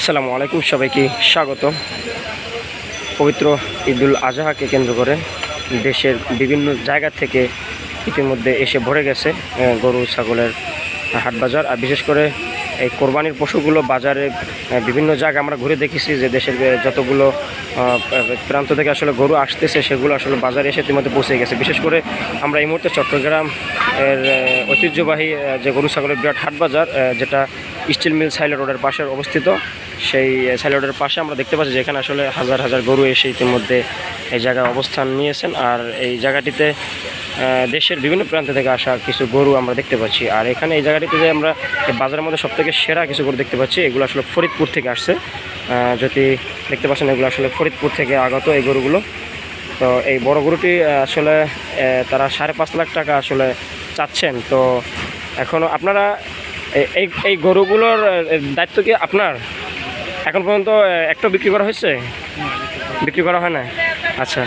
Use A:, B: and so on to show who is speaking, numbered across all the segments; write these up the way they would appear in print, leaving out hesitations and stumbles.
A: আসসালামু আলাইকুম, সবাইকে স্বাগত। পবিত্র ঈদুল আজহাকে কেন্দ্র করে দেশের বিভিন্ন জায়গা থেকে ইতিমধ্যে এসে ভরে গেছে গরু ছাগলের হাট বাজার। আর বিশেষ করে এই কোরবানির পশুগুলো বাজারে বিভিন্ন জায়গা আমরা ঘুরে দেখেছি যে দেশের যতগুলো প্রান্ত থেকে আসলে গরু আসতেছে সেগুলো আসলে বাজারে এসে ইতিমধ্যে পৌঁছে গেছে। বিশেষ করে আমরা এই মুহূর্তে চট্টগ্রাম এর ঐতিহ্যবাহী যে গরু ছাগলের বিরাট হাট বাজার, যেটা স্টিল মিল সাইলা রোডের পাশে অবস্থিত, সেই সাইলা রোডের পাশে আমরা দেখতে পাচ্ছি যে এখানে আসলে হাজার হাজার গরু এসে ইতিমধ্যে এই জায়গায় অবস্থান নিয়েছেন। আর এই জায়গাটিতে দেশের বিভিন্ন প্রান্ত থেকে আসা কিছু গরু আমরা দেখতে পাচ্ছি। আর এখানে এই জায়গাটিতে যে আমরা বাজারের মধ্যে সবথেকে সেরা কিছু গরু দেখতে পাচ্ছি, এগুলো আসলে ফরিদপুর থেকে আসছে। যদি দেখতে পাচ্ছেন এগুলো আসলে ফরিদপুর থেকে আগত এই গরুগুলো। তো এই বড় গরুটি আসলে তারা 5.5 লাখ টাকা আসলে চাচ্ছেন। তো এখনও আপনারা এই গরুগুলোর দায়িত্ব কি আপনার? এখন পর্যন্ত একটা বিক্রি করা হয়েছে? বিক্রি করা হয় না? আচ্ছা,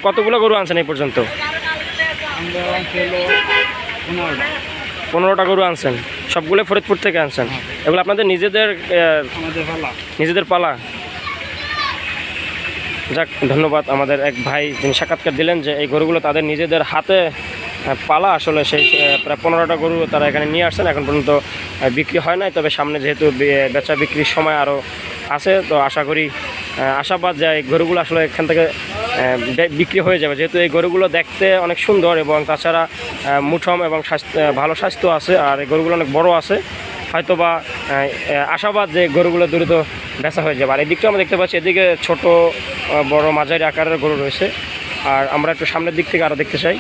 A: কতগুলো গরু আনছেন এই পর্যন্ত? 15টা গরু আনছেন। সবগুলো ফরিদপুর থেকে আনছেন? এগুলো আপনাদের নিজেদের পালা? যাক, ধন্যবাদ। আমাদের এক ভাই যিনি সাক্ষাৎকার দিলেন যে এই গরুগুলো তাদের নিজেদের হাতে পালা। আসলে সেই প্রায় 15টা গরু তারা এখানে নিয়ে আসছেন। এখন পর্যন্ত বিক্রি হয় নাই, তবে সামনে যেহেতু বেচা বিক্রির সময় আরও আছে, তো আশা করি আশাবাদ যে এই গরুগুলো আসলে এখান থেকে বিক্রি হয়ে যাবে, যেহেতু এই গরুগুলো দেখতে অনেক সুন্দর এবং তাছাড়া মুঠম এবং ভালো স্বাস্থ্য আছে। আর এই গরুগুলো অনেক বড় আছে, হয়তোবা আশাবাদ যে গরুগুলো দ্রুত বেচা হয়ে যাবে। আর এদিকটা আমরা দেখতে পাচ্ছি, এদিকে ছোট বড় মাঝারি আকারের গরু রয়েছে। আর আমরা একটু সামনের দিক থেকে আরও দেখতে চাই।